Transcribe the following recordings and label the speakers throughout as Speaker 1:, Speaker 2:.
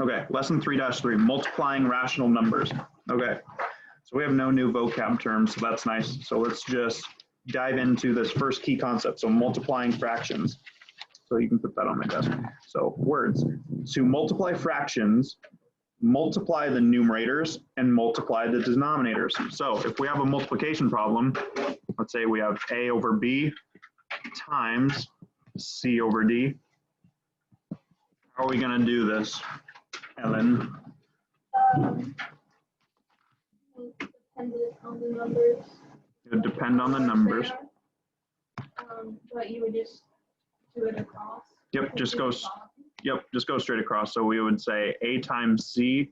Speaker 1: Okay, lesson 3-3, multiplying rational numbers. Okay, so we have no new vocab terms, so that's nice. So let's just dive into this first key concept, so multiplying fractions. So you can put that on my desk. So words, to multiply fractions, multiply the numerators and multiply the denominators. So if we have a multiplication problem, let's say we have A over B times C over D. How are we going to do this, Ellen?
Speaker 2: Dependent on the numbers.
Speaker 1: It would depend on the numbers.
Speaker 2: But you would just do it across.
Speaker 1: Yep, just go straight across. So we would say A times C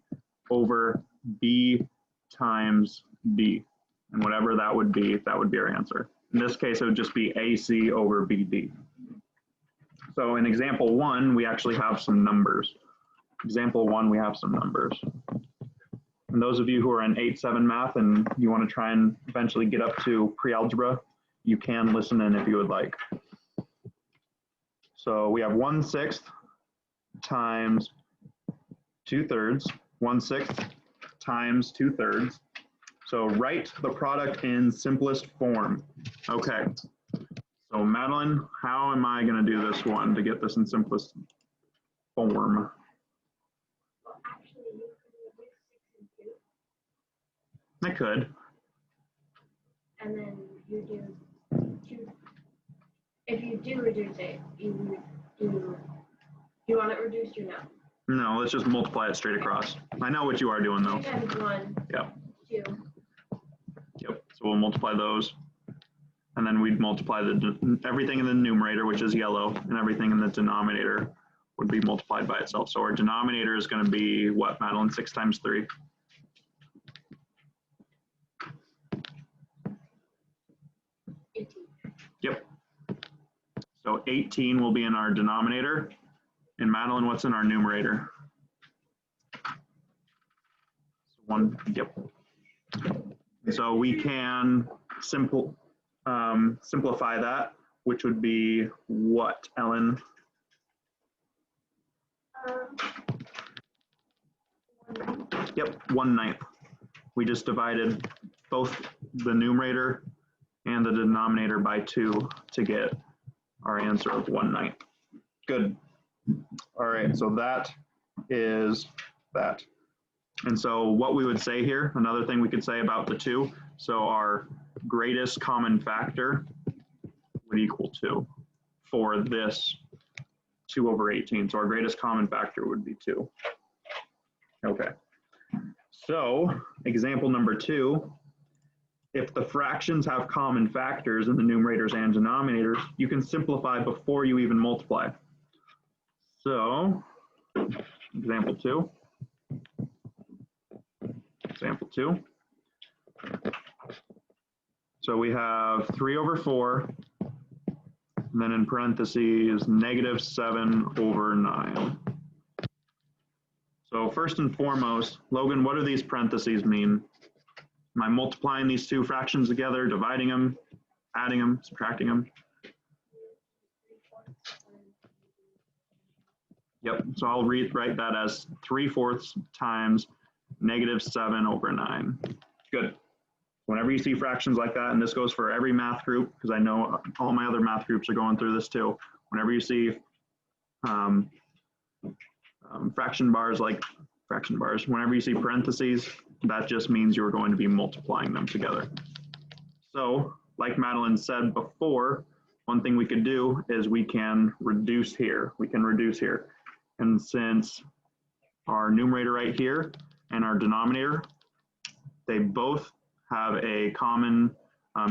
Speaker 1: over B times D. And whatever that would be our answer. In this case, it would just be AC over BD. So in example 1, we actually have some numbers. Example 1, we have some numbers. And those of you who are in 8-7 math and you want to try and eventually get up to pre-algebra, you can listen in if you would like. So we have 1/6 times 2/3, 1/6 times 2/3. So write the product in simplest form. Okay. So Madeline, how am I going to do this one to get this in simplest form?
Speaker 2: Well, actually, you could reduce 6 and 2.
Speaker 1: I could.
Speaker 2: And then you do 2. If you do reduce it, you want it reduced or no?
Speaker 1: No, let's just multiply it straight across. I know what you are doing though.
Speaker 2: 2 times 1.
Speaker 1: Yep.
Speaker 2: 2.
Speaker 1: Yep. So we'll multiply those. And then we'd multiply everything in the numerator, which is yellow, and everything in the denominator would be multiplied by itself. So our denominator is going to be what, Madeline? 6 times 3. Yep. So 18 will be in our denominator. And Madeline, what's in our numerator? 1. Yep. So we can simplify that, which would be what, Ellen?
Speaker 2: 1/9.
Speaker 1: Yep, 1/9. We just divided both the numerator and the denominator by 2 to get our answer of 1/9. Good. All right, so that is that. And so what we would say here, another thing we could say about the 2, so our greatest common factor would equal 2 for this 2 over 18. So our greatest common factor would be 2. Okay. So example number 2, if the fractions have common factors in the numerators and denominators, you can simplify before you even multiply. So example 2. Example 2. So we have 3 over 4, and then in parentheses, -7 over 9. So first and foremost, Logan, what do these parentheses mean? Am I multiplying these two fractions together, dividing them, adding them, subtracting them? Yep, so I'll write that as 3/4 times -7 over 9. Good. Whenever you see fractions like that, and this goes for every math group, because I know all my other math groups are going through this too. Whenever you see whenever you see parentheses, that just means you're going to be multiplying them together. So, like Madeline said before, one thing we could do is we can reduce here. And since our numerator right here and our denominator, they both have a common,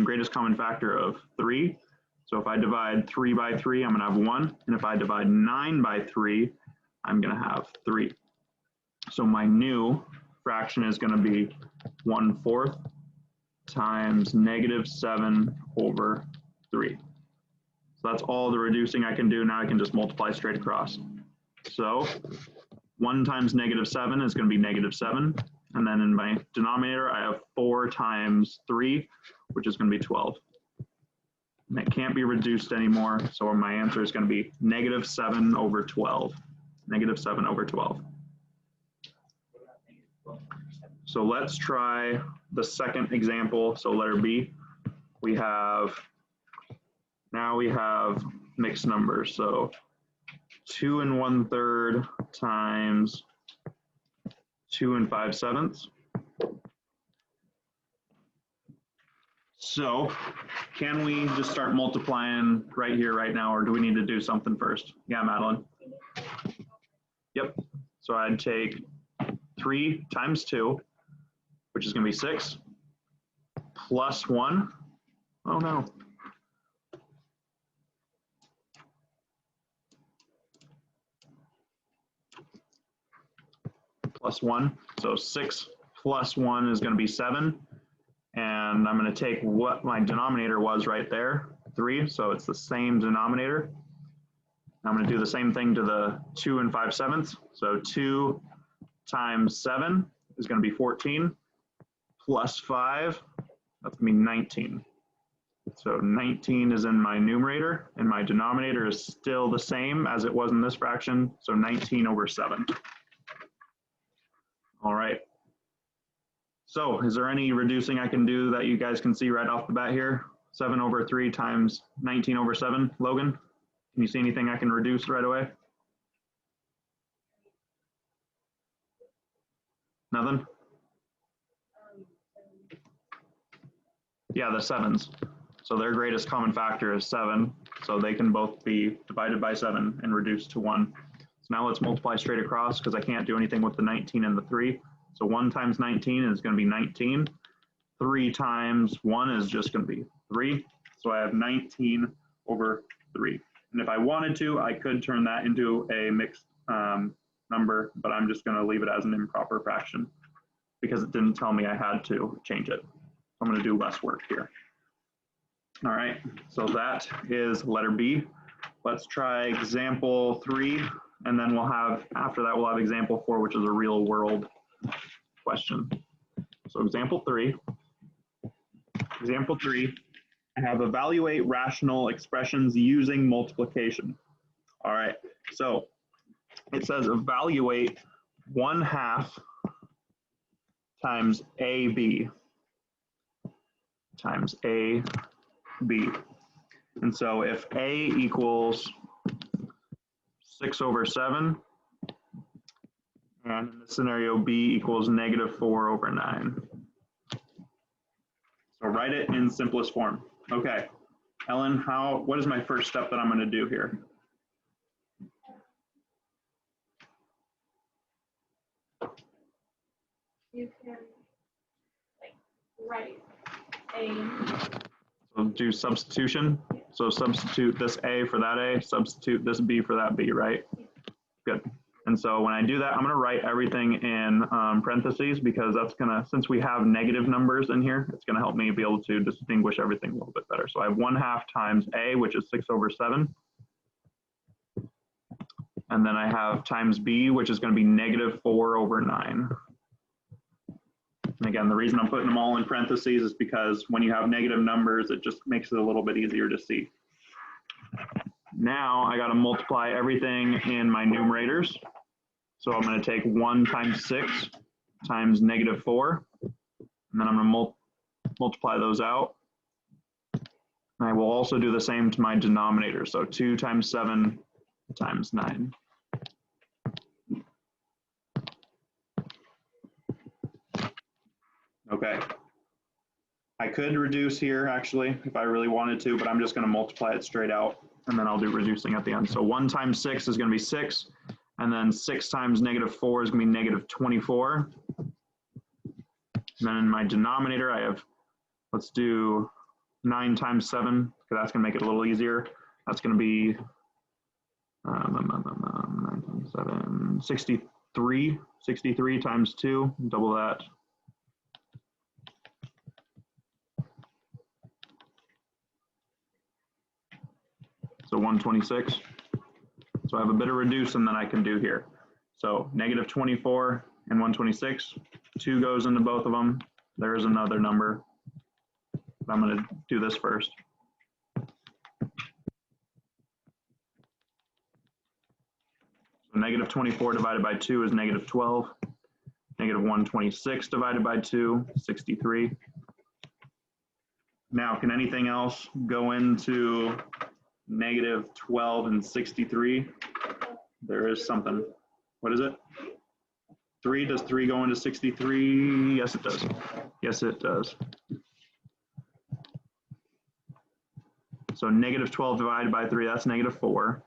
Speaker 1: greatest common factor of 3. So if I divide 3 by 3, I'm going to have 1. And if I divide 9 by 3, I'm going to have 3. So my new fraction is going to be 1/4 times -7 over 3. So that's all the reducing I can do. Now I can just multiply straight across. So 1 times -7 is going to be -7. And then in my denominator, I have 4 times 3, which is going to be 12. And it can't be reduced anymore. So my answer is going to be -7 over 12. -7 over 12. So let's try the second example. So letter B, now we have mixed numbers. So 2 1/3 times 2 5/7. So can we just start multiplying right here, right now, or do we need to do something first? Yeah, Madeline? Yep. So I'd take 3 times 2, which is going to be 6, plus 1. Oh, no. Plus 1. So 6 plus 1 is going to be 7. And I'm going to take what my denominator was right there, 3. So it's the same denominator. I'm going to do the same thing to the 2 5/7. So 2 times 7 is going to be 14, plus 5, that's going to be 19. So 19 is in my numerator, and my denominator is still the same as it was in this fraction, so 19/7. All right. So is there any reducing I can do that you guys can see right off the bat here? 7/3 times 19/7, Logan? Can you see anything I can reduce right away? Nothing? Yeah, the 7s. So their greatest common factor is 7. So they can both be divided by 7 and reduced to 1. So now let's multiply straight across because I can't do anything with the 19 and the 3. So 1 times 19 is going to be 19. 3 times 1 is just going to be 3. So I have 19/3. And if I wanted to, I could turn that into a mixed number, but I'm just going to leave it as an improper fraction because it didn't tell me I had to change it. I'm going to do less work here. All right, so that is letter B. Let's try example 3, and then we'll have, after that, we'll have example 4, which is a real world question. So example 3, I have evaluate rational expressions using multiplication. All right, so it says evaluate 1/2 times AB times AB. And so if A equals 6/7, and in this scenario, B equals -4/9. So write it in simplest form. Okay, Ellen, what is my first step that I'm going to do here?
Speaker 2: You can write a.
Speaker 1: So do substitution. So substitute this A for that A, substitute this B for that B, right? Good. And so when I do that, I'm going to write everything in parentheses because that's going to, since we have negative numbers in here, it's going to help me be able to distinguish everything a little bit better. So I have 1/2 times A, which is 6/7. And then I have times B, which is going to be -4/9. And again, the reason I'm putting them all in parentheses is because when you have negative numbers, it just makes it a little bit easier to see. Now I got to multiply everything in my numerators. So I'm going to take 1 times 6 times -4, and then I'm going to multiply those out. And I will also do the same to my denominator. So 2 times 7 times 9. Okay. I could reduce here actually if I really wanted to, but I'm just going to multiply it straight out and then I'll do reducing at the end. So 1 times 6 is going to be 6, and then 6 times -4 is going to be -24. And then in my denominator, I have, let's do 9 times 7, because that's going to make it a little easier. That's going to be 9 times 7, 63. 63 times 2, double that. So 126. So I have a bit of reducing that I can do here. So -24 and 126, 2 goes into both of them. There's another number. I'm going to do this first. So -24 divided by 2 is -12. Negative 126 divided by 2, 63. Now, can anything else go into negative 12 and 63? There is something. What is it? 3, does 3 go into 63? Yes, it does. Yes, it does. So negative 12 divided by 3, that's negative 4.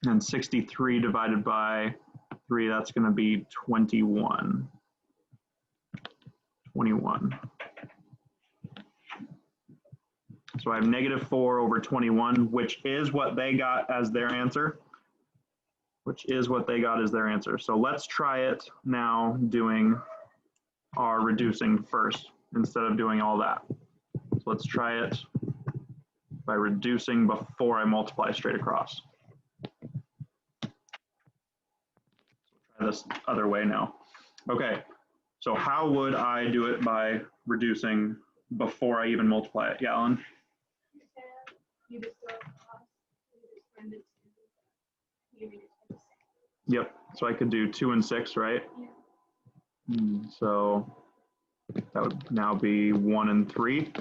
Speaker 1: And 63 divided by 3, that's going to be 21. 21. So I have negative 4 over 21, which is what they got as their answer. So let's try it now doing our reducing first instead of doing all that. So let's try it by reducing before I multiply straight across. Try this other way now. Okay, so how would I do it by reducing before I even multiply it? Yeah, Alan?
Speaker 2: You just go across, you just find it, you read it.
Speaker 1: Yep, so I could do 2 and 6, right?
Speaker 2: Yeah.
Speaker 1: So that would now be 1 and 3.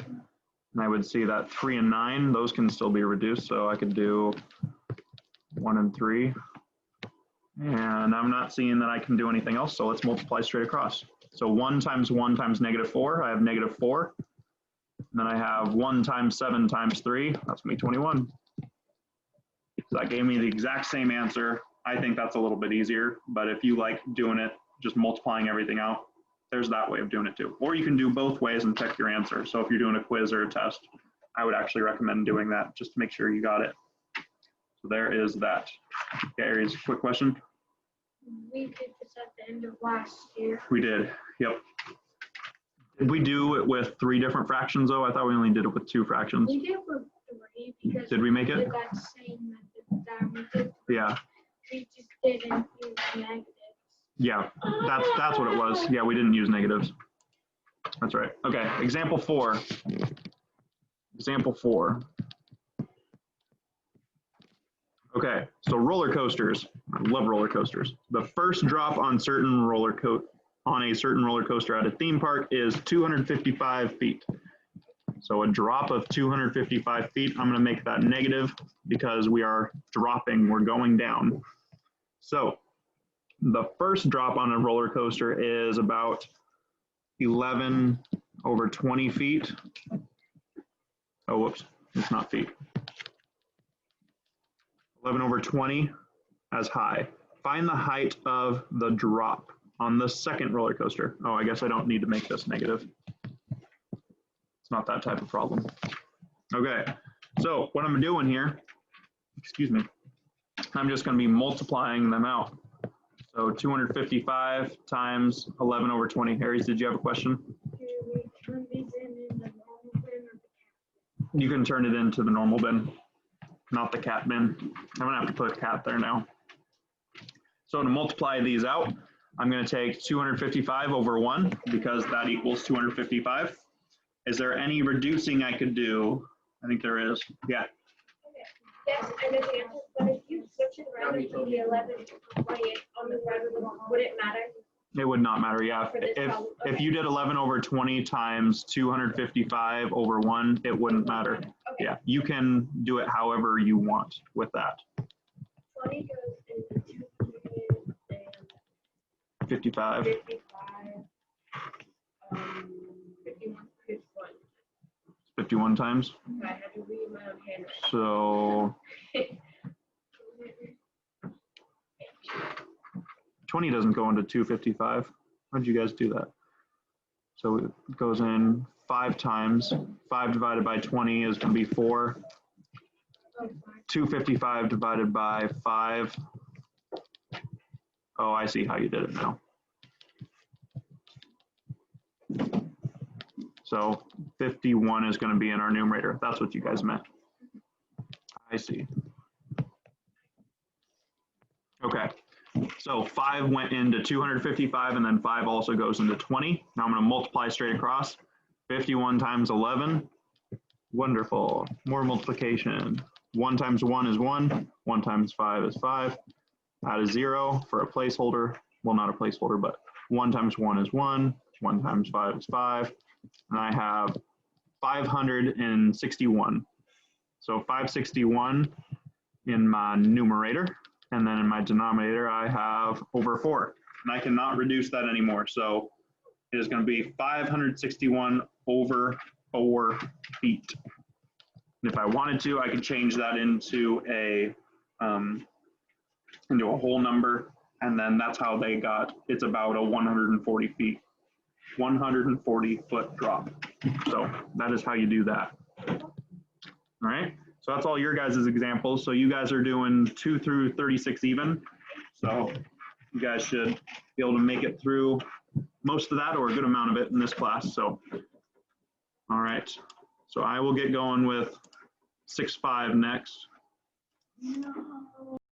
Speaker 1: And I would see that 3 and 9, those can still be reduced. So I could do 1 and 3. And I'm not seeing that I can do anything else. So let's multiply straight across. So 1 times negative 4, I have negative 4. And then I have 1 times 7 times 3, that's going to be 21. So that gave me the exact same answer. I think that's a little bit easier, but if you like doing it, just multiplying everything out, there's that way of doing it too. Or you can do both ways and check your answer. So if you're doing a quiz or a test, I would actually recommend doing that just to make sure you got it. So there is that. Okay, Aries, quick question.
Speaker 2: We did this at the end of last year.
Speaker 1: We did, yep. Did we do it with 3 different fractions though? I thought we only did it with 2 fractions.
Speaker 2: We did it with 3 because
Speaker 1: did we make it?
Speaker 2: That same method that we did.
Speaker 1: Yeah.
Speaker 2: We just didn't use negatives.
Speaker 1: Yeah, that's what it was. Yeah, we didn't use negatives. That's right. Okay, example 4. Example 4. Okay, so roller coasters. I love roller coasters. The first drop on a certain roller coaster at a theme park is 255 feet. So a drop of 255 feet, I'm going to make that negative because we are dropping, we're going down. So the first drop on a roller coaster is about 11 over 20 feet. Oh, whoops, it's not feet. 11 over 20 as high. Find the height of the drop on the second roller coaster. Oh, I guess I don't need to make this negative. It's not that type of problem. Okay, so what I'm doing here, excuse me, I'm just going to be multiplying them out. So 255 times 11 over 20. Aries, did you have a question?
Speaker 2: Do we turn these in the normal bin or the cat
Speaker 1: You can turn it into the normal bin, not the cat bin. I'm going to have to put a cat there now. So to multiply these out, I'm going to take 255 over 1 because that equals 255. Is there any reducing I could do? I think there is. Yeah.
Speaker 2: Okay. Yes, I know the answer, but if you switch it around to the 11 to 28 on the right, would it matter?
Speaker 1: It would not matter, yeah. If you did 11 over 20 times 255 over 1, it wouldn't matter.
Speaker 2: Okay.
Speaker 1: Yeah, you can do it however you want with that.
Speaker 2: 20 goes into
Speaker 1: 55.
Speaker 2: 55. 51.
Speaker 1: 51 times.
Speaker 2: I had to read my own handwriting.
Speaker 1: So 20 doesn't go into 255. How'd you guys do that? So it goes in 5 times. 5 divided by 20 is going to be 4. 255 divided by 5. Oh, I see how you did it now. So 51 is going to be in our numerator. That's what you guys meant. I see. Okay. So 5 went into 255, and then 5 also goes into 20. Now I'm going to multiply straight across. 51 times 11. Wonderful. More multiplication. 1 times 1 is 1. 1 times 5 is 5. That is 0 for a placeholder. Well, not a placeholder, but 1 times 1 is 1, 1 times 5 is 5, and I have 561. So 561 in my numerator, and then in my denominator I have over 4, and I cannot reduce that anymore. So it is going to be 561 over 4 feet. And if I wanted to, I could change that into a whole number, and then that's how they got, it's about a 140 feet, 140 foot drop. So that is how you do that. All right, so that's all your guys' examples. So you guys are doing 2 through 36 even. So you guys should be able to make it through most of that or a good amount of it in this class. So, all right, so I will get going with 6-5 next.
Speaker 2: No.